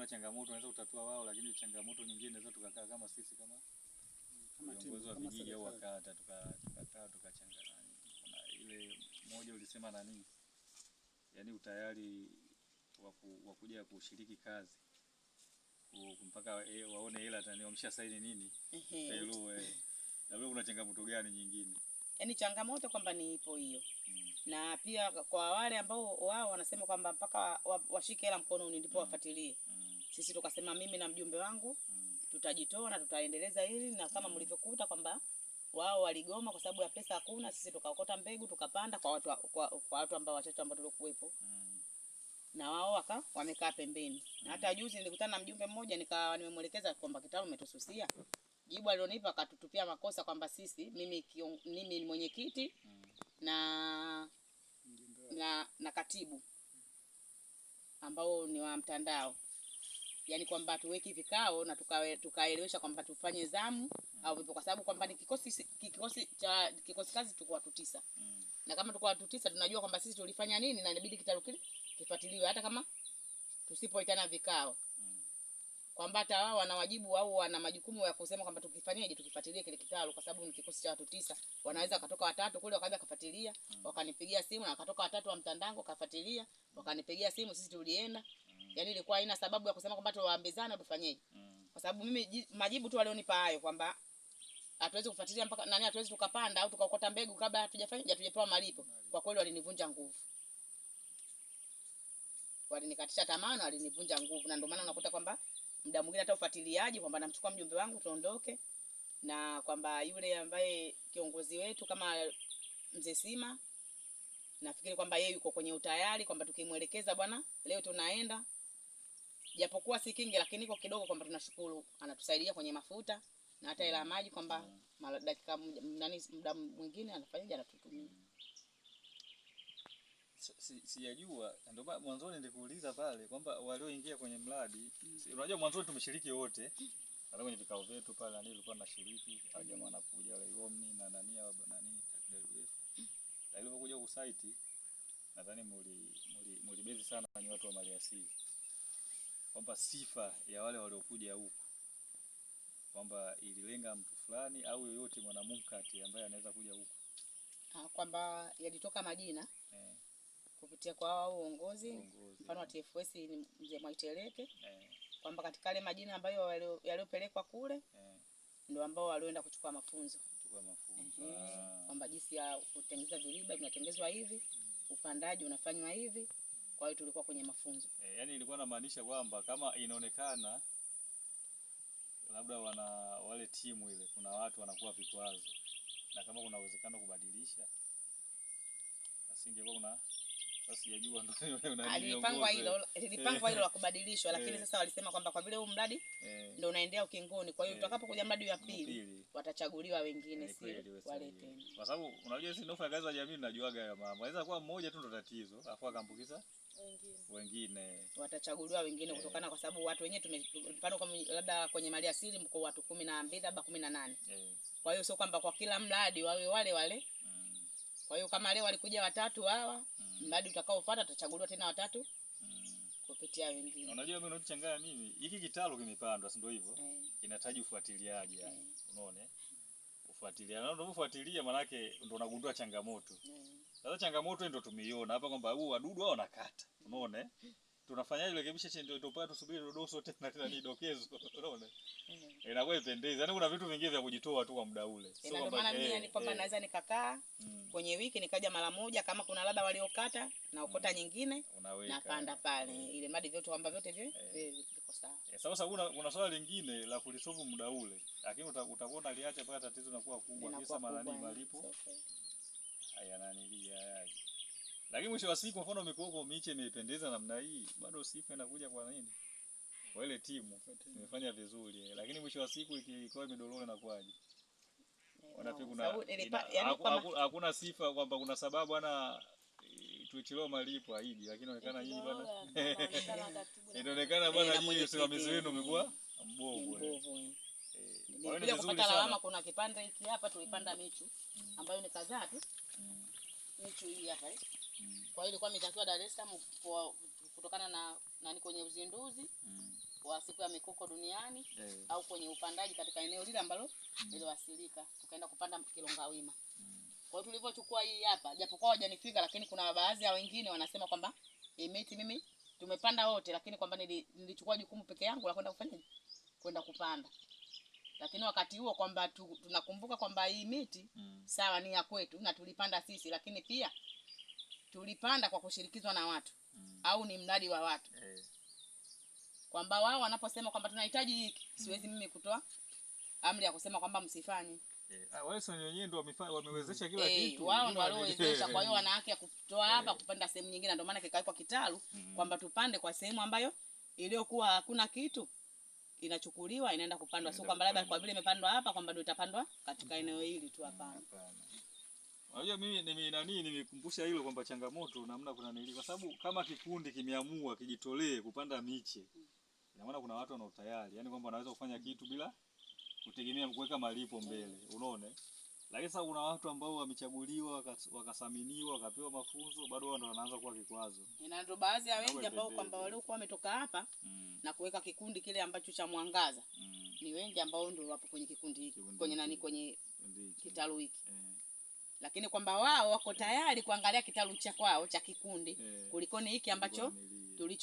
unaona changamoto unaweza utatua wao, lakini changamoto nyingine inaweza tukakaa kama sisi kama viongozi wa vijiji au wakata tukakaa tukachanganya. Kuna ile moja ulisema nani, yani utayari wa kuja kushiriki kazi mpaka waone hela tani wamesha saini nini hilo na wewe una changamoto gani nyingine? Yani changamoto kwamba ni ipo hiyo. Na pia kwa wale ambao wao wanasema kwamba mpaka washike hela mkononi ndipo wafuatilie. Sisi tukasema mimi na mjumbe wangu tutajitoa na tutaendeleza hili, na kama mlivyokuta kwamba wao waligoma kwa sababu ya pesa hakuna, sisi tukaokota mbegu tukapanda kwa watu ambao wachache ambao tulikuwepo. Na wao wamekaa pembeni. Na hata juzi nilikutana na mjumbe mmoja nikawa nimemuelekeza kwamba kitalu umetususia. Jibu alionipa akatutupia makosa kwamba sisi mimi ni mwenyekiti na katibu ambao ni wa mtandao. Yani kwamba tuweki vikao na tukaelewesha kwamba tufanye zamu au vipo, kwa sababu kwamba ni kikosi kazi tuko watu 9. Na kama tuko watu 9 tunajua kwamba sisi tulifanya nini na inabidi kitalu kile kifuatiliwe hata kama tusipoitana vikao. Kwamba hata wao wana wajibu au wana majukumu ya kusema kwamba tukifanyaje tukifuatilie kile kitalu, kwa sababu ni kikosi cha watu 9. Wanaweza katoka watatu kule wakaanza kufuatilia, wakanipigia simu, na katoka watatu wa mtandango kafuatilia, wakanipigia simu, sisi tulienda. Yani ilikuwa haina sababu ya kusema kwamba tuwaambizana tufanyeje. Kwa sababu mimi majibu tu walionipa hayo kwamba hatuwezi kufuatilia mpaka nani, hatuwezi tukapanda au tukaokota mbegu kabla hatujapewa malipo. Kwa kweli walinivunja nguvu. Walinikatisha tamaa na walinivunja nguvu, na ndio maana unakuta kwamba muda mwingine hata ufuatiliaji kwamba namchukua mjumbe wangu tuondoke, na kwamba yule ambaye kiongozi wetu kama Mzee Sima nafikiri kwamba yeye yuko kwenye utayari kwamba tukimuelekeza bwana leo tunaenda, japokuwa si kingi lakini iko kidogo, kwamba tunashukuru anatusaidia kwenye mafuta na hata ila maji, kwamba dakika muda mwingine anafanyaje anatutumia. Sijajua ndio mwanzoni nilikuuliza pale kwamba walioingia kwenye mradi unajua mwanzoni tumeshiriki wote hata kwenye vikao vyetu pale, nani ilikuwa nashiriki jamaa anakuja wale Omni na nani WF, na ilipokuja ku site nadhani mulibezi sana ni watu wa maliasili kwamba sifa ya wale waliokuja huku kwamba ililenga mtu fulani au yoyote mwanamkati ambaye anaweza kuja huku, kwamba yalitoka majina kupitia kwa wao uongozi. Mfano wa TFS ni Mzee Mwaiteleke, kwamba katika ile majina ambayo yaliopelekwa kule ndio ambao walioenda kuchukua mafunzo. Kwamba jinsi ya kutengeneza viriba vinatengenezwa hivi, upandaji unafanywa hivi. Kwa hiyo tulikuwa kwenye mafunzo. Yani ilikuwa inamaanisha kwamba kama inaonekana labda wale timu ile kuna watu wanakuwa vikwazo, na kama kuna uwezekano kubadilisha asingekuwa kuna sasa sijajua ndio alipangwa hilo la kubadilishwa, lakini sasa walisema kwamba kwa vile huu mradi ndio unaendelea ukingoni, kwa hiyo tutakapokuja mradi wa pili watachaguliwa wengine, si wale tena. Kwa sababu unajua sisi ndio kazi za jamii tunajuaga ya mama. Inaweza kuwa mmoja tu ndo tatizo, afu akambukiza wengine. Watachaguliwa wengine kutokana, kwa sababu watu wenyewe mfano kama labda kwenye mali asili mko watu 12 labda 18. Kwa hiyo sio kwamba kwa kila mradi wawe wale. Kwa hiyo kama leo walikuja watatu hawa, mradi utakaofuata atachaguliwa tena watatu kupitia wengine. Unajua mimi nachochanganya mimi, hiki kitalu kimepandwa si ndio hivyo? Inahitaji ufuatiliaji yani. Unaona? Ufuatiliaji. Na ndio ufuatilia maana yake ndio unagundua changamoto. Sasa changamoto ndio tumeiona hapa kwamba huu wadudu wao wanakata. Unaona? Tunafanyaje rekebisha ndio pale tusubiri dodoso tena ni dokezo. Unaona? Inakuwa ipendeza. Yaani kuna vitu vingine vya kujitoa tu kwa muda ule. Sio kwamba maana mimi yani kwamba naweza nikakaa kwenye wiki nikaja mara moja, kama kuna labda waliokata na ukota nyingine na panda pale ile madi vyote kwamba vyote viko sawa. Sasa kuna swala lingine la kulisolve muda ule, lakini utakuwa liacha pale tatizo linakuwa kubwa kisa mara nini malipo haya nanilia. Lakini mwisho wa siku mfano mikoko miche imependeza namna hii, bado sifa inakuja kwa nini? Kwa ile timu imefanya vizuri, lakini mwisho wa siku ikiwa imedolole na kwaje? Hakuna sifa kwamba kuna sababu bwana tuichelewa malipo haiji, lakini inaonekana hii bwana inaonekana bwana hii usimamizi wenu umekuwa mbovu. Bila kupata lawama, kuna kipande hiki hapa tulipanda michu ambayo ni kadhaa tu. Michu hii hapa Kwa hiyo ilikuwa imetakiwa Dar es Salaam kutokana na nani kwenye uzinduzi. wa siku ya mikoko duniani au kwenye upandaji katika eneo lile ambalo liliwasilika, tukaenda kupanda Kilongawima. Kwa hiyo tulivyochukua hii hapa, japokuwa hawajanifika, lakini kuna baadhi ya wengine wanasema kwamba miti mimi tumepanda wote, lakini kwamba nilichukua jukumu peke yangu la kwenda kufanya kwenda kupanda. Lakini wakati huo kwamba tunakumbuka kwamba hii miti sawa ni ya kwetu na tulipanda sisi, lakini pia tulipanda kwa kushirikizwa na watu au ni mradi wa watu. Kwamba wao wanaposema kwamba tunahitaji hiki, siwezi mimi kutoa amri ya kusema kwamba msifanye. Wale sio wenyewe ndio wamewezesha kila kitu. Wao ndio waliowezesha, kwa hiyo wana haki ya kutoa hapa kupanda sehemu nyingine, ndio maana kikawekwa kitalu kwamba tupande kwa sehemu ambayo iliyokuwa hakuna kitu inachukuliwa inaenda kupandwa, sio kwamba labda kwa vile imepandwa hapa kwamba ndio itapandwa katika eneo hili tu, hapana. Unajua mimi nimekumbusha hilo kwamba changamoto namna kuna nili, kwa sababu kama kikundi kimeamua kijitolee kupanda miche, ina maana kuna watu wana tayari, yani kwamba wanaweza kufanya kitu bila kutegemea kuweka malipo mbele, unaona. Lakini sasa kuna watu ambao wamechaguliwa, wakasaminiwa, wakapewa mafunzo, bado wao ndio wanaanza kuwa kikwazo. Ina ndio baadhi ya wengi ambao kwamba waliokuwa wametoka hapa na kuweka kikundi kile ambacho cha Mwangaza. Ni wengi ambao ndio wapo kwenye kikundi hiki, kwenye kitalu hiki. Lakini kwamba wao wako tayari kuangalia kitalu cha kwao cha kikundi kuliko ni hiki ambacho tulicho